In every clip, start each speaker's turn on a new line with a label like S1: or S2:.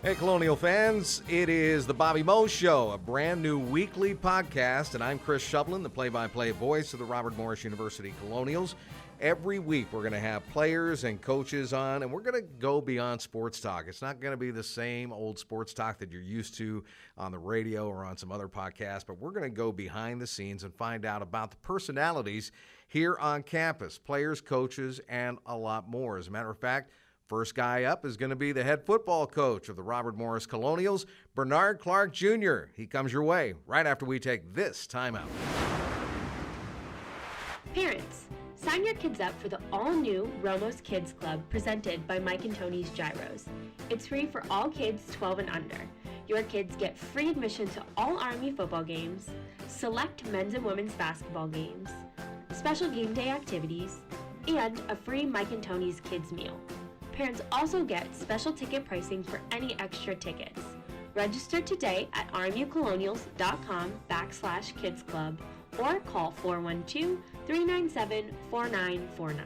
S1: Hey, Colonial fans, it is the Bobby Moe Show, a brand new weekly podcast, and I'm Chris Shovlin, the play-by-play voice of the Robert Morris University Colonials. Every week we're going to have players and coaches on, and we're going to go beyond sports talk. It's not going to be the same old sports talk that you're used to on the radio or on some other podcasts, but we're going to go behind the scenes and find out about the personalities here on campus, players, coaches, and a lot more. As a matter of fact, first guy up is going to be the head football coach of the Robert Morris Colonials, Bernard Clark Jr. He comes your way right after we take this timeout.
S2: Parents, sign your kids up for the all-new Romos Kids Club presented by Mike and Tony's Gyros. It's free for all kids 12 and under. Your kids get free admission to all Army football games, select men's and women's basketball games, special game day activities, and a free Mike and Tony's Kids meal. Parents also get special ticket pricing for any extra tickets. Register today at rmucolonials.com/Kids Club or call 412-397-4949.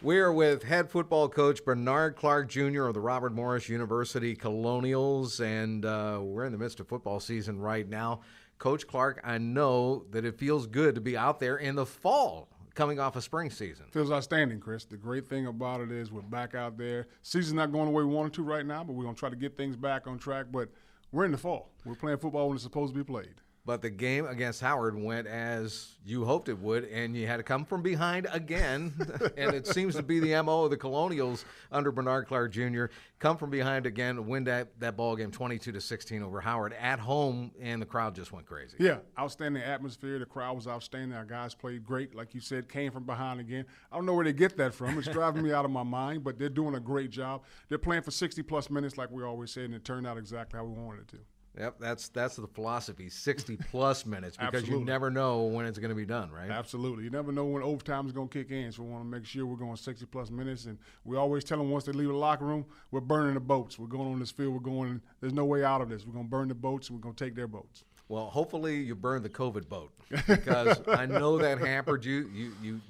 S1: We're with head football coach Bernard Clark Jr. of the Robert Morris University Colonials, and we're in the midst of football season right now. Coach Clark, I know that it feels good to be out there in the fall, coming off a spring season.
S3: Feels outstanding, Chris. The great thing about it is we're back out there. Season's not going the way we wanted to right now, but we're going to try to get things back on track. But we're in the fall. We're playing football when it's supposed to be played.
S1: But the game against Howard went as you hoped it would, and you had to come from behind again. And it seems to be the MO of the Colonials under Bernard Clark Jr. Come from behind again, win that ball game 22-16 over Howard at home, and the crowd just went crazy.
S3: Yeah, outstanding atmosphere. The crowd was outstanding. Our guys played great. Like you said, came from behind again. I don't know where they get that from. It's driving me out of my mind, but they're doing a great job. They're playing for 60-plus minutes like we always said, and it turned out exactly how we wanted it to.
S1: Yep, that's the philosophy, 60-plus minutes, because
S3: Absolutely.
S1: you never know when it's going to be done, right?
S3: Absolutely. You never know when overtime is going to kick in, so we want to make sure we're going 60-plus minutes. And we always tell them once they leave the locker room, we're burning the boats. We're going on this field. There's no way out of this. We're going to burn the boats, and we're going to take their boats.
S1: Well, hopefully you burn the COVID boat, because I know that hampered you. You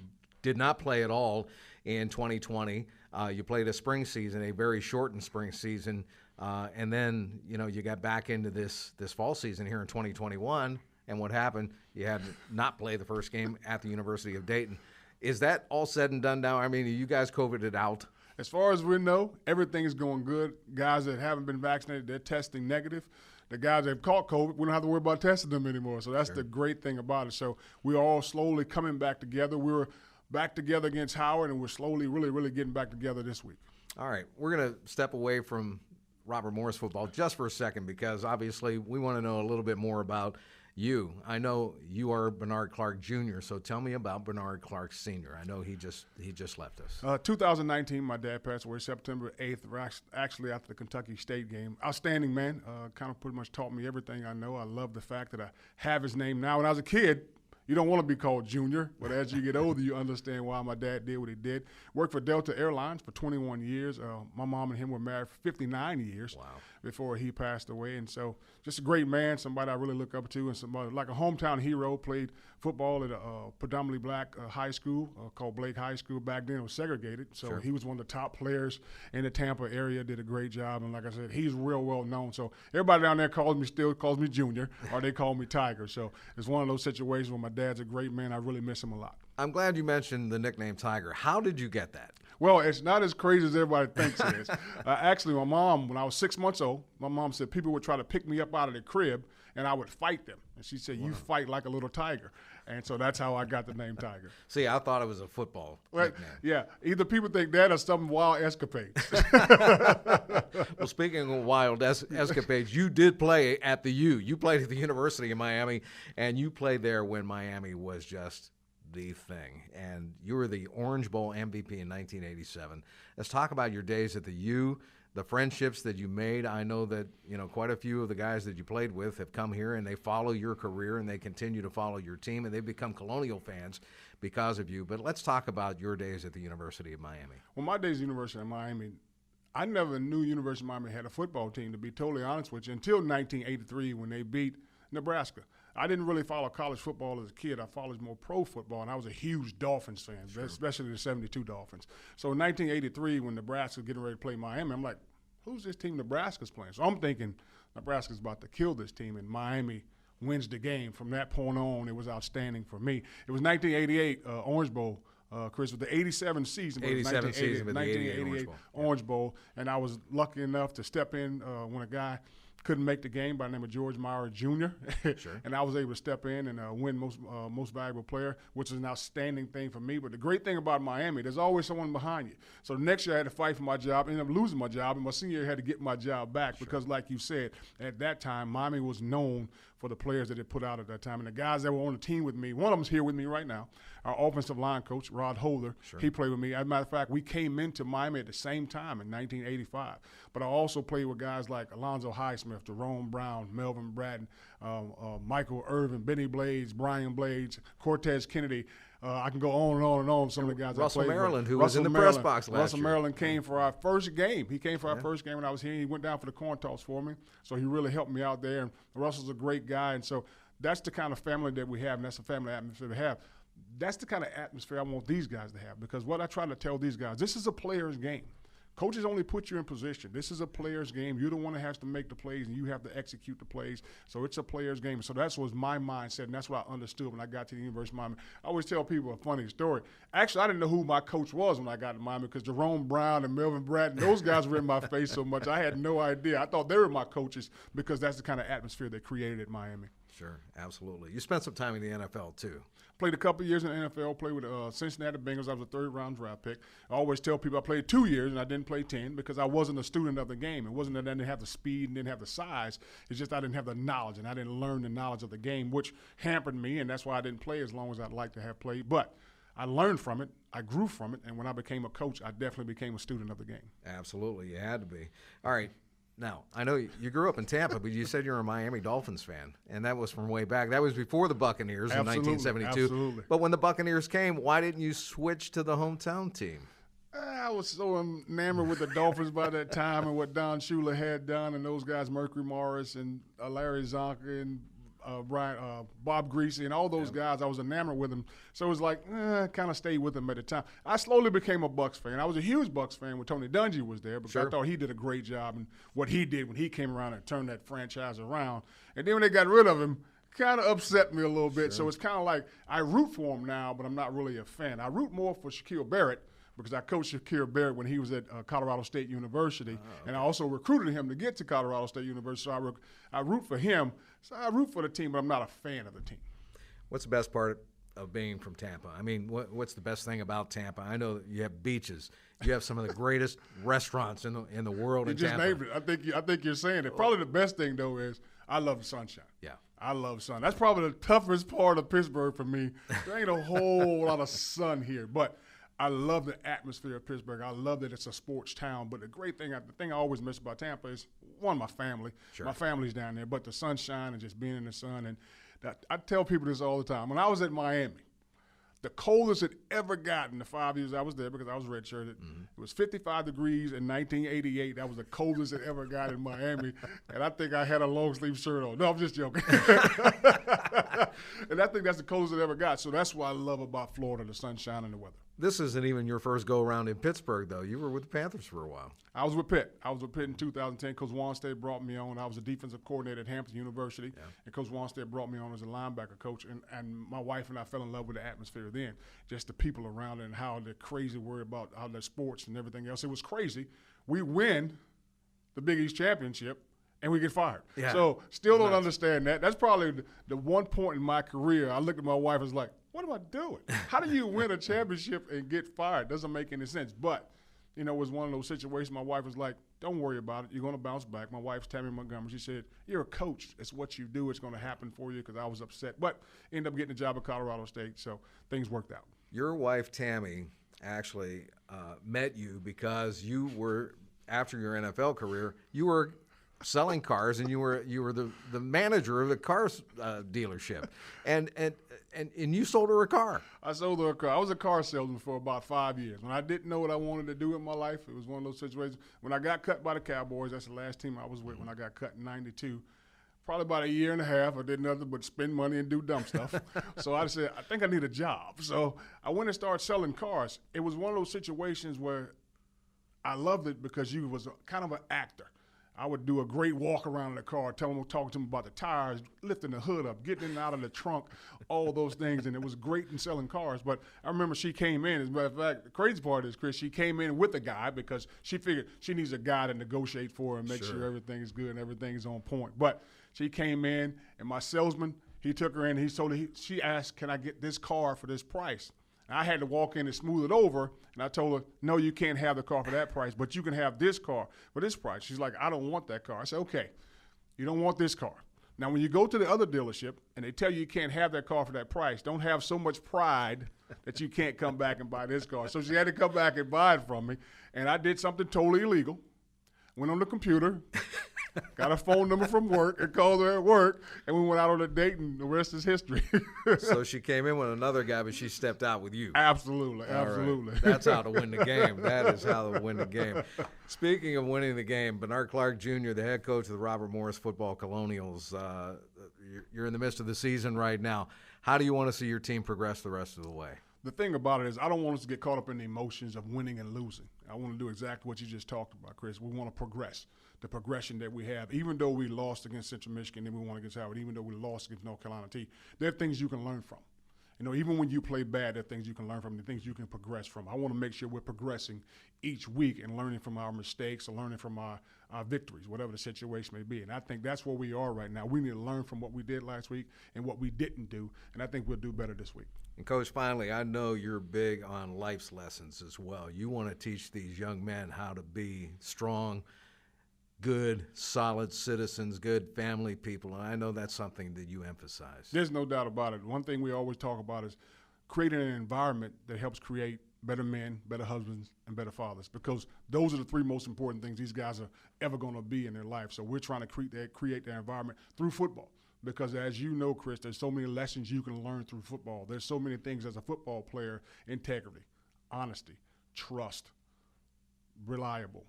S1: did not play at all in 2020. You played a spring season, a very shortened spring season. And then, you got back into this fall season here in 2021, and what happened? You had to not play the first game at the University of Dayton. Is that all said and done now? I mean, you guys COVIDed out?
S3: As far as we know, everything is going good. Guys that haven't been vaccinated, they're testing negative. The guys that have caught COVID, we don't have to worry about testing them anymore. So that's the great thing about it. So we're all slowly coming back together. We were back together against Howard, and we're slowly really, really getting back together this week. All
S1: right. We're going to step away from Robert Morris football just for a second, because obviously we want to know a little bit more about you. I know you are Bernard Clark Jr., so tell me about Bernard Clark Sr. I know he just left us.
S3: 2019, my dad passed away September 8th, actually after the Kentucky State game. Outstanding man, kind of pretty much taught me everything I know. I love the fact that I have his name now. When I was a kid, you don't want to be called Junior, but as you get older, you understand why my dad did what he did. Worked for Delta Airlines for 21 years. My mom and him were married for 59 years before he passed away. And so just a great man, somebody I really look up to, and somebody like a hometown hero. Played football at a predominantly black high school called Blake High School. Back then it was segregated. So he was one of the top players in the Tampa area, did a great job. And like I said, he's real well known. So everybody down there still calls me Junior, or they call me Tiger. So it's one of those situations where my dad's a great man. I really miss him a lot.
S1: I'm glad you mentioned the nickname Tiger. How did you get that?
S3: Well, it's not as crazy as everybody thinks it is. Actually, my mom, when I was 6 months old, my mom said people would try to pick me up out of the crib, and I would fight them. And she said, you fight like a little tiger. And so that's how I got the name Tiger.
S1: See, I thought it was a football nickname.
S3: Yeah, either people think that or some wild escapades.
S1: Well, speaking of wild escapades, you did play at the U. You played at the University of Miami, and you played there when Miami was just the thing. And you were the Orange Bowl MVP in 1987. Let's talk about your days at the U, the friendships that you made. I know that, quite a few of the guys that you played with have come here and they follow your career and they continue to follow your team, and they've become Colonial fans because of you. But let's talk about your days at the University of Miami.
S3: Well, my days at the University of Miami, I never knew University of Miami had a football team, to be totally honest with you, until 1983 when they beat Nebraska. I didn't really follow college football as a kid. I followed more pro football, and I was a huge Dolphins fan, especially the 72 Dolphins. So in 1983, when Nebraska was getting ready to play Miami, I'm like, who's this team Nebraska's playing? So I'm thinking Nebraska's about to kill this team, and Miami wins the game. From that point on, it was outstanding for me. It was 1988 Orange Bowl. Chris, with the 87 season, but
S1: 87 season, but the
S3: 1988 Orange Bowl. And I was lucky enough to step in when a guy couldn't make the game by the name of George Maurer Jr.
S1: Sure.
S3: And I was able to step in and win most valuable player, which is an outstanding thing for me. But the great thing about Miami, there's always someone behind you. So the next year I had to fight for my job, ended up losing my job, and my senior year I had to get my job back because, like you said, at that time Miami was known for the players that it put out at that time. And the guys that were on the team with me, one of them's here with me right now, our offensive line coach, Rod Holder.
S1: Sure.
S3: He played with me. As a matter of fact, we came into Miami at the same time in 1985. But I also played with guys like Alonzo Highsmith, Jerome Brown, Melvin Bratton, Michael Irvin, Benny Blades, Brian Blades, Cortez Kennedy. I can go on and on and on. Some of the guys
S1: Russell
S3: I played
S1: Maryland,
S3: with.
S1: who was in the press box last
S3: Russell
S1: year.
S3: Maryland came for our first game. He came for our first game when I was here. He went down for the corn toss for me. So he really helped me out there. And Russell's a great guy. And so that's the kind of family that we have, and that's the family atmosphere we have. That's the kind of atmosphere I want these guys to have, because what I try to tell these guys, this is a player's game. Coaches only put you in position. This is a player's game. You're the one that has to make the plays, and you have to execute the plays. So it's a player's game. So that's was my mindset, and that's what I understood when I got to the University of Miami. I always tell people a funny story. Actually, I didn't know who my coach was when I got to Miami, because Jerome Brown and Melvin Bratton, those guys were in my face so much. I had no idea. I thought they were my coaches, because that's the kind of atmosphere they created at Miami.
S1: Sure, absolutely. You spent some time in the NFL, too.
S3: Played a couple of years in the NFL, played with the Cincinnati Bengals. I was a third-round draft pick. I always tell people I played 2 years and I didn't play 10 because I wasn't a student of the game. It wasn't that I didn't have the speed and didn't have the size. It's just I didn't have the knowledge, and I didn't learn the knowledge of the game, which hampered me, and that's why I didn't play as long as I'd like to have played. But I learned from it. I grew from it, and when I became a coach, I definitely became a student of the game.
S1: Absolutely, you had to be. All right. Now, I know you grew up in Tampa, but you said you're a Miami Dolphins fan, and that was from way back. That was before the Buccaneers in 1972.
S3: Absolutely.
S1: But when the Buccaneers came, why didn't you switch to the hometown team?
S3: I was so enamored with the Dolphins by that time and what Don Shula had done, and those guys, Mercury Morris and Larry Zonka and Bob Greasy and all those guys. I was enamored with them. So it was like, kind of stayed with them at the time. I slowly became a Bucs fan. I was a huge Bucs fan when Tony Dungy was there, because I thought he did a great job in what he did when he came around and turned that franchise around. And then when they got rid of him, kind of upset me a little bit. So it's kind of like I root for him now, but I'm not really a fan. I root more for Shaquille Barrett, because I coached Shaquille Barrett when he was at Colorado State University, and I also recruited him to get to Colorado State University. So I root for him. So I root for the team, but I'm not a fan of the team.
S1: What's the best part of being from Tampa? I mean, what's the best thing about Tampa? I know that you have beaches. You have some of the greatest restaurants in the world in Tampa.
S3: You just named it. I think you're saying it. Probably the best thing, though, is I love the sunshine.
S1: Yeah.
S3: I love sun. That's probably the toughest part of Pittsburgh for me. There ain't a whole lot of sun here, but I love the atmosphere of Pittsburgh. I love that it's a sports town. But the thing I always miss about Tampa is, one, my family.
S1: Sure.
S3: My family's down there. But the sunshine and just being in the sun. And I tell people this all the time. When I was at Miami, the coldest it ever got in the 5 years I was there, because I was redshirted, it was 55 degrees in 1988. That was the coldest it ever got in Miami. And I think I had a long-sleeve shirt on. No, I'm just joking. And I think that's the coldest it ever got. So that's what I love about Florida, the sunshine and the weather.
S1: This isn't even your first go-around in Pittsburgh, though. You were with the Panthers for a while.
S3: I was with Pitt. in 2010. Coach Wanstead brought me on. I was a defensive coordinator at Hampton University, and Coach Wanstead brought me on as a linebacker coach. And my wife and I fell in love with the atmosphere then, just the people around it and how they're crazy worried about how their sports and everything else. It was crazy. We win the Big East Championship, and we get fired.
S1: Yeah.
S3: So still don't understand that. That's probably the one point in my career I looked at my wife and was like, what am I doing? How do you win a championship and get fired? Doesn't make any sense. But, it was one of those situations. My wife was like, don't worry about it. You're going to bounce back. My wife's Tammy Montgomery. She said, you're a coach. It's what you do. It's going to happen for you, because I was upset. But ended up getting a job at Colorado State, so things worked out.
S1: Your wife, Tammy, actually met you because you were, after your NFL career, you were selling cars, and you were the manager of the car dealership, and you sold her a car.
S3: I sold her a car. I was a car salesman for about 5 years. When I didn't know what I wanted to do in my life, it was one of those situations. When I got cut by the Cowboys, that's the last team I was with. When I got cut in '92, probably about a year and a half, I did nothing but spend money and do dumb stuff. So I said, I think I need a job. So I went and started selling cars. It was one of those situations where I loved it because you was kind of an actor. I would do a great walk around in the car, talking to them about the tires, lifting the hood up, getting it out of the trunk, all those things, and it was great in selling cars. But I remember she came in. As a matter of fact, the crazy part is, Chris, she came in with a guy because she figured she needs a guy to negotiate for her and make sure everything is good and everything is on point. But she came in, and my salesman, he took her in. She asked, "Can I get this car for this price?" And I had to walk in and smooth it over, and I told her, "No, you can't have the car for that price, but you can have this car for this price." She's like, "I don't want that car." I said, "Okay, you don't want this car. Now, when you go to the other dealership and they tell you can't have that car for that price, don't have so much pride that you can't come back and buy this car." So she had to come back and buy it from me, and I did something totally illegal. Went on the computer, got a phone number from work, and called her at work, and we went out on a date, and the rest is history.
S1: So she came in with another guy, but she stepped out with you.
S3: Absolutely.
S1: Right. That's how to win the game. That is how to win the game. Speaking of winning the game, Bernard Clark Jr., the head coach of the Robert Morris Football Colonials, you're in the midst of the season right now. How do you want to see your team progress the rest of the way?
S3: The thing about it is I don't want us to get caught up in the emotions of winning and losing. I want to do exactly what you just talked about, Chris. We want to progress, the progression that we have. Even though we lost against Central Michigan, then we won against Howard, even though we lost against North Carolina T, there are things you can learn from. You know, even when you play bad, there are things you can learn from, the things you can progress from. I want to make sure we're progressing each week and learning from our mistakes or learning from our victories, whatever the situation may be. And I think that's where we are right now. We need to learn from what we did last week and what we didn't do, and I think we'll do better this week.
S1: And, Coach, finally, I know you're big on life's lessons as well. You want to teach these young men how to be strong, good, solid citizens, good family people, and I know that's something that you emphasize.
S3: There's no doubt about it. One thing we always talk about is creating an environment that helps create better men, better husbands, and better fathers, because those are the three most important things these guys are ever going to be in their life. So we're trying to create that environment through football. Because as you know, Chris, there's so many lessons you can learn through football. There's so many things as a football player: integrity, honesty, trust, reliable,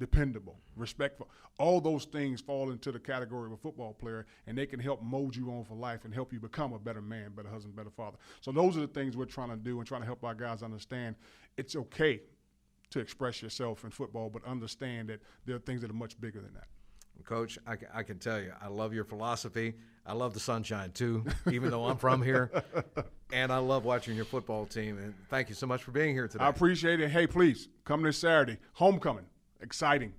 S3: dependable, respectful. All those things fall into the category of a football player, and they can help mold you on for life and help you become a better man, better husband, better father. So those are the things we're trying to do and trying to help our guys understand it's okay to express yourself in football, but understand that there are things that are much bigger than that.
S1: Coach, I can tell you, I love your philosophy. I love the sunshine, too, even though I'm from here. And I love watching your football team. And thank you so much for being here today.
S3: I appreciate it. Hey, please, come this Saturday. Homecoming. Exciting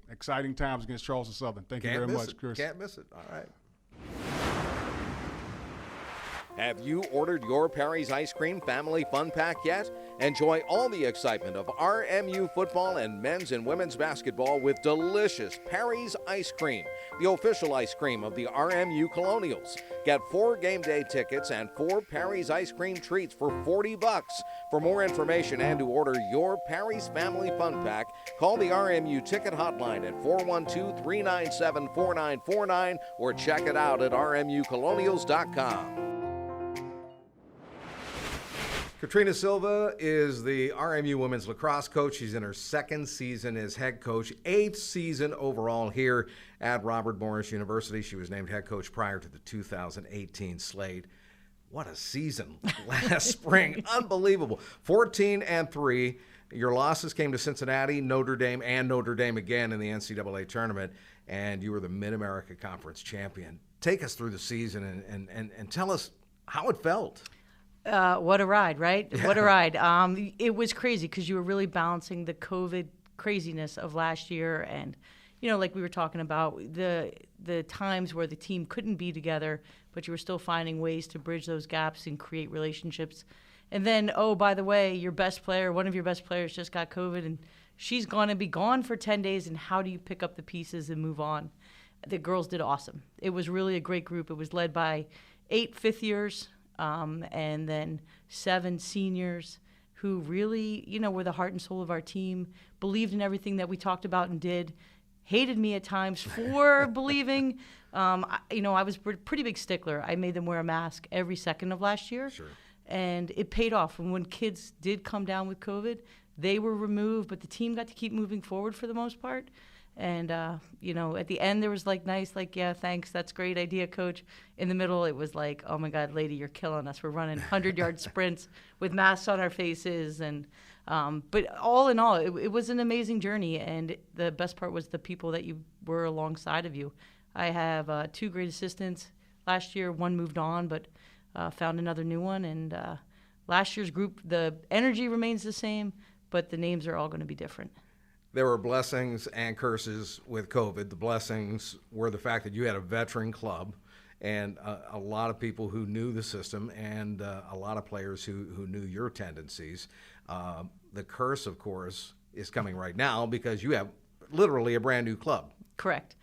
S3: times against Charleston Southern. Thank you very much, Chris.
S1: Can't miss it. All right. Have you ordered your Perry's Ice Cream Family Fun Pack yet? Enjoy all the excitement of RMU football and men's and women's basketball with delicious Perry's Ice Cream, the official ice cream of the RMU Colonials. Get 4 game day tickets and 4 Perry's Ice Cream treats for $40. For more information and to order your Perry's Family Fun Pack, call the RMU Ticket Hotline at 412-397-4949 or check it out at rmucolonials.com. Katrina Silva is the RMU women's lacrosse coach. She's in her 2nd season as head coach, 8th season overall here at Robert Morris University. She was named head coach prior to the 2018 slate. What a season last spring. Unbelievable. 14-3. Your losses came to Cincinnati, Notre Dame, and Notre Dame again in the NCAA tournament, and you were the Mid-America Conference champion. Take us through the season and tell us how it felt.
S4: What a ride, right?
S1: Yeah.
S4: What a ride. It was crazy because you were really balancing the COVID craziness of last year and, you know, like we were talking about, the times where the team couldn't be together, but you were still finding ways to bridge those gaps and create relationships. And then, oh, by the way, your best player, one of your best players just got COVID, and she's going to be gone for 10 days, and how do you pick up the pieces and move on? The girls did awesome. It was really a great group. It was led by 8 fifth-years, and then 7 seniors who really, you know, were the heart and soul of our team, believed in everything that we talked about and did, hated me at times for believing. I was a pretty big stickler. I made them wear a mask every second of last year.
S1: Sure.
S4: And it paid off. And when kids did come down with COVID, they were removed, but the team got to keep moving forward for the most part. And, at the end, there was yeah, thanks. That's a great idea, Coach. In the middle, it was like, oh, my God, lady, you're killing us. We're running 100-yard sprints with masks on our faces. And But all in all, it was an amazing journey, and the best part was the people that you were alongside of you. I have 2 great assistants. Last year, one moved on, but found another new one, and last year's group, the energy remains the same, but the names are all going to be different.
S1: There were blessings and curses with COVID. The blessings were the fact that you had a veteran club and a lot of people who knew the system and a lot of players who knew your tendencies. The curse, of course, is coming right now because you have literally a brand new club.
S4: Correct.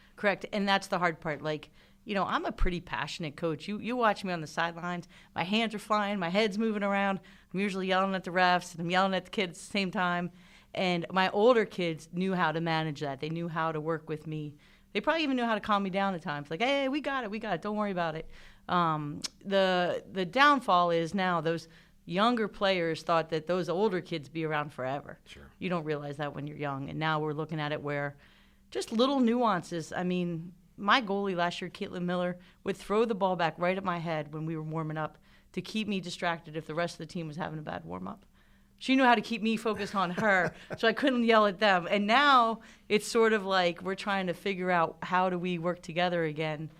S4: And that's the hard part. Like, I'm a pretty passionate coach. You watch me on the sidelines. My hands are flying. My head's moving around. I'm usually yelling at the refs, and I'm yelling at the kids at the same time. And my older kids knew how to manage that. They knew how to work with me. They probably even knew how to calm me down at times. Like, hey, we got it. Don't worry about it. The downfall is now those younger players thought that those older kids be around forever.
S1: Sure.
S4: You don't realize that when you're young. And now we're looking at it where just little nuances. I mean, my goalie last year, Caitlin Miller, would throw the ball back right at my head when we were warming up to keep me distracted if the rest of the team was having a bad warm-up. She knew how to keep me focused on her, so I couldn't yell at them. And now it's sort of like we're trying to figure out how do we work together again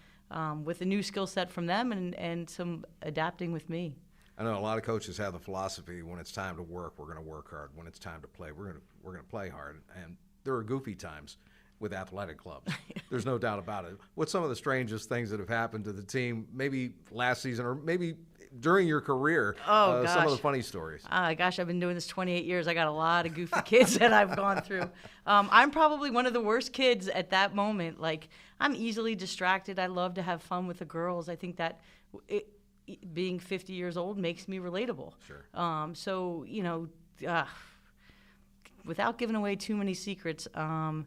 S4: with a new skill set from them and some adapting with me.
S1: I know a lot of coaches have the philosophy when it's time to work, we're going to work hard. When it's time to play, we're going to play hard. And there are goofy times with athletic clubs. There's no doubt about it. What's some of the strangest things that have happened to the team, maybe last season or maybe during your career? Some of the funny stories.
S4: Gosh, I've been doing this 28 years. I got a lot of goofy kids that I've gone through. I'm probably one of the worst kids at that moment. Like, I'm easily distracted. I love to have fun with the girls. I think that being 50 years old makes me relatable.
S1: Sure.
S4: So, without giving away too many secrets, I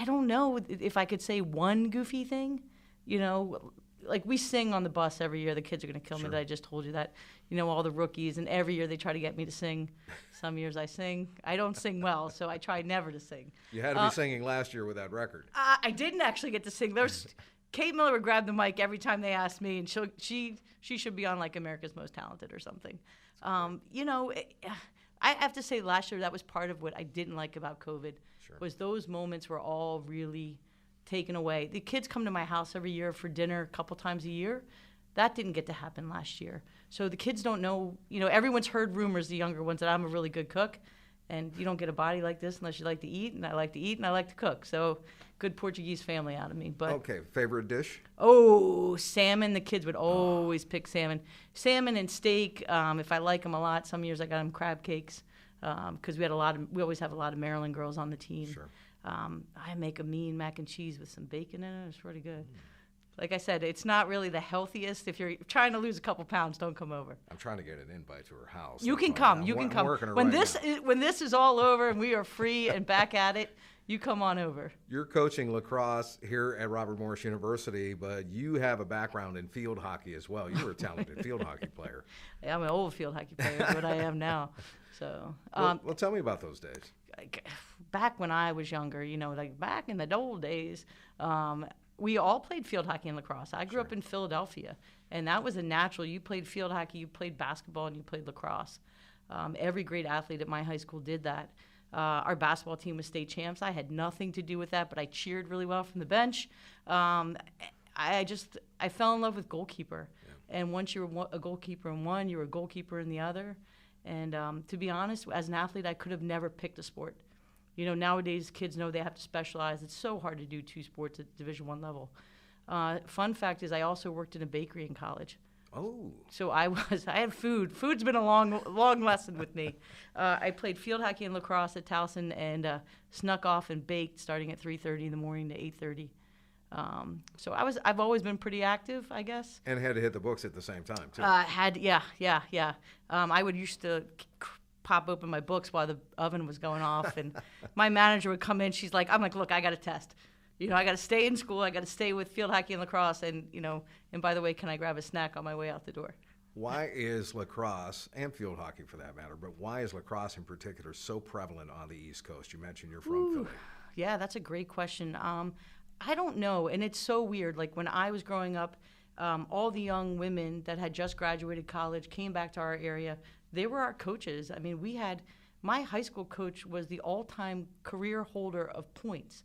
S4: don't know if I could say one goofy thing. Like we sing on the bus every year. The kids are going to kill me that I just told you that. All the rookies, and every year they try to get me to sing. Some years I sing. I don't sing well, so I try never to sing.
S1: You had to be singing last year with that record.
S4: I didn't actually get to sing. Kate Miller would grab the mic every time they asked me, and she should be on like America's Most Talented or something. I have to say last year that was part of what I didn't like about COVID.
S1: Sure.
S4: Was those moments were all really taken away. The kids come to my house every year for dinner a couple times a year. That didn't get to happen last year. So the kids don't know, everyone's heard rumors, the younger ones, that I'm a really good cook. And you don't get a body like this unless you like to eat, and I like to eat, and I like to cook. So good Portuguese family out of me. But
S1: okay, favorite dish?
S4: Oh, salmon. The kids would always pick salmon. Salmon and steak, if I like them a lot. Some years I got them crab cakes because we always have a lot of Maryland girls on the team.
S1: Sure.
S4: I make a mean mac and cheese with some bacon in it. It's pretty good. Like I said, it's not really the healthiest. If you're trying to lose a couple pounds, don't come over.
S1: I'm trying to get an invite to her house.
S4: You can come. You can come. When this is all over and we are free and back at it, you come on over.
S1: You're coaching lacrosse here at Robert Morris University, but you have a background in field hockey as well. You were a talented field hockey player.
S4: Yeah, I'm an old field hockey player, is what I am now. So,
S1: well, tell me about those days.
S4: Back when I was younger, like back in the old days, we all played field hockey and lacrosse. I grew up in Philadelphia, and that was a natural. You played field hockey, you played basketball, and you played lacrosse. Every great athlete at my high school did that. Our basketball team was state champs. I had nothing to do with that, but I cheered really well from the bench. I fell in love with goalkeeper. Yeah. And once you're a goalkeeper in one, you're a goalkeeper in the other. And to be honest, as an athlete, I could have never picked a sport. Nowadays kids know they have to specialize. It's so hard to do 2 sports at Division I level. Fun fact is I also worked in a bakery in college.
S1: Oh.
S4: So I had food. Food's been a long lesson with me. I played field hockey and lacrosse at Towson and snuck off and baked starting at 3:30 in the morning to 8:30. So I've always been pretty active, I guess.
S1: And had to hit the books at the same time too.
S4: Yeah. I would used to pop open my books while the oven was going off, and my manager would come in. I'm like, look, I got a test. I got to stay in school. I got to stay with field hockey and lacrosse, and and by the way, can I grab a snack on my way out the door?
S1: Why is lacrosse, and field hockey for that matter, but why is lacrosse in particular so prevalent on the East Coast? You mentioned you're from Philly.
S4: Yeah, that's a great question. I don't know, and it's so weird. Like when I was growing up, all the young women that had just graduated college came back to our area they were our coaches. I mean, my high school coach was the all-time career holder of points.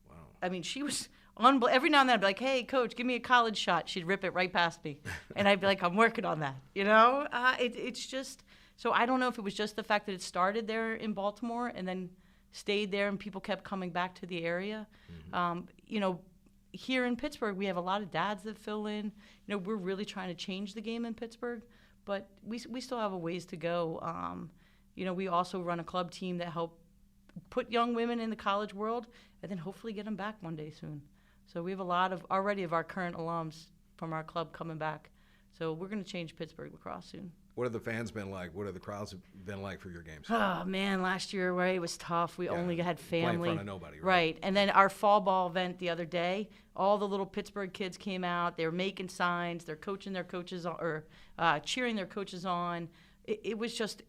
S1: Wow.
S4: I mean, she was every now and then I'd be like, hey, coach, give me a college shot. She'd rip it right past me. And I'd be like, I'm working on that. It's just, so I don't know if it was just the fact that it started there in Baltimore and then stayed there and people kept coming back to the area. Here in Pittsburgh, we have a lot of dads that fill in. We're really trying to change the game in Pittsburgh, but we still have a ways to go. We also run a club team that help put young women in the college world and then hopefully get them back one day soon. So we have a lot of our current alums from our club coming back. So we're going to change Pittsburgh lacrosse soon.
S1: What have the fans been like? What have the crowds been like for your games?
S4: Oh, man, last year, right, it was tough. We only had family.
S1: Play in front of nobody, right?
S4: Right. And then our fall ball event the other day, all the little Pittsburgh kids came out. They were making signs. They're coaching their coaches or cheering their coaches on. It was just,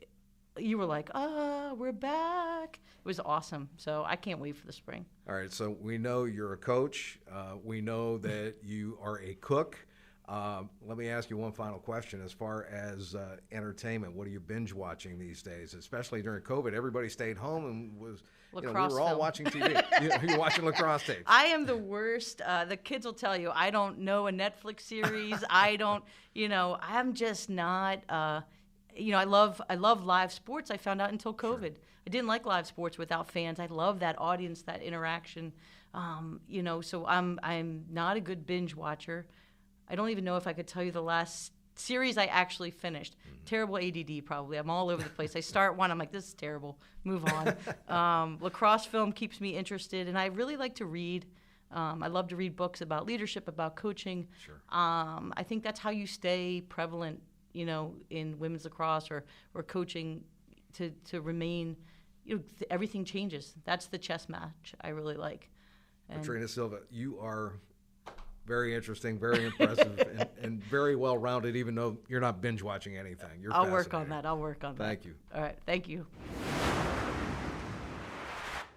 S4: you were like, we're back. It was awesome. So I can't wait for the spring. All
S1: right, so we know you're a coach. We know that you are a cook. Let me ask you one final question. As far as entertainment, what are you binge watching these days? Especially during COVID, everybody stayed home and was. We were all watching TV. You're watching lacrosse tapes.
S4: I am the worst. The kids will tell you I don't know a Netflix series. I don't. I'm just not. I love live sports. I found out until COVID. Sure. I didn't like live sports without fans. I love that audience, that interaction. So I'm not a good binge watcher. I don't even know if I could tell you the last series I actually finished. Mm-hmm. Terrible ADD, probably. I'm all over the place. I start one, I'm like, this is terrible. Move on. Lacrosse film keeps me interested, and I really like to read. I love to read books about leadership, about coaching.
S1: Sure.
S4: I think that's how you stay prevalent, in women's lacrosse or coaching to remain. Everything changes. That's the chess match I really like.
S1: Katrina Silva, you are very interesting, very impressive, and very well-rounded, even though you're not binge-watching anything.
S4: I'll work on that.
S1: Thank you.
S4: All right. Thank you.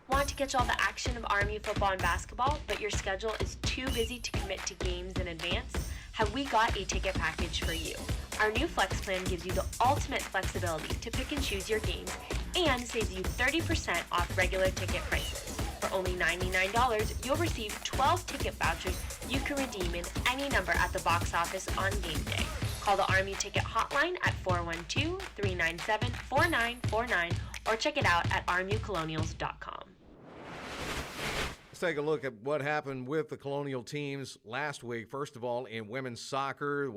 S2: Want to catch all the action of Army football and basketball, but your schedule is too busy to commit to games in advance? Have we got a ticket package for you? Our new Flex plan gives you the ultimate flexibility to pick and choose your games and saves you 30% off regular ticket prices. For only $99, you'll receive 12 ticket vouchers you can redeem in any number at the box office on game day. Call the Army Ticket Hotline at 412-397-4949 or check it out at rmucolonials.com.
S1: Let's take a look at what happened with the Colonial teams last week. First of all, in women's soccer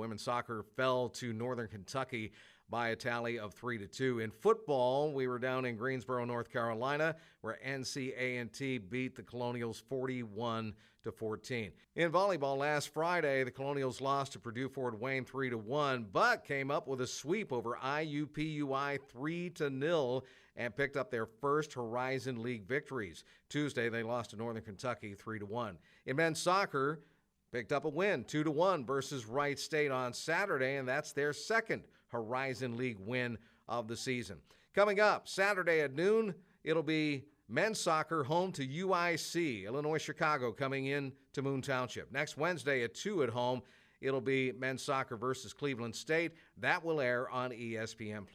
S1: fell to Northern Kentucky by a tally of 3-2. In football, we were down in Greensboro, North Carolina, where NC-A&T beat the Colonials 41-14. In volleyball last Friday, the Colonials lost to Purdue Fort Wayne 3-1, but came up with a sweep over IUPUI 3-0 and picked up their first Horizon League victories. Tuesday, they lost to Northern Kentucky 3-1. In men's soccer, picked up a win 2-1 versus Wright State on Saturday, and that's their second Horizon League win of the season. Coming up Saturday at noon, it'll be men's soccer home to UIC, Illinois Chicago, coming in to Moon Township. Next Wednesday at 2 at home, it'll be men's soccer versus Cleveland State. That will air on ESPN+.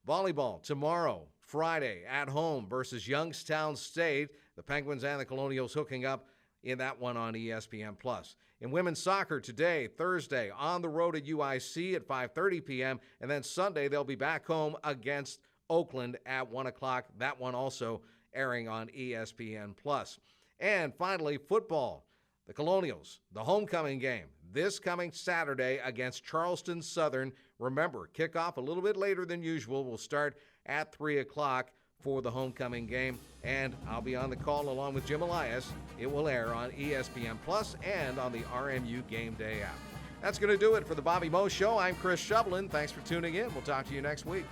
S1: Volleyball tomorrow, Friday, at home versus Youngstown State. The Penguins and the Colonials hooking up in that one on ESPN+. In women's soccer today, Thursday, on the road at UIC at 5:30 p.m., and then Sunday they'll be back home against Oakland at 1 o'clock. That one also airing on ESPN+. And finally, football. The Colonials, the homecoming game, this coming Saturday against Charleston Southern. Remember, kickoff a little bit later than usual. We'll start at 3 o'clock for the homecoming game, and I'll be on the call along with Jim Elias. It will air on ESPN Plus and on the RMU Game Day app. That's going to do it for the Bobby Moe Show. I'm Chris Shovlin. Thanks for tuning in. We'll talk to you next week.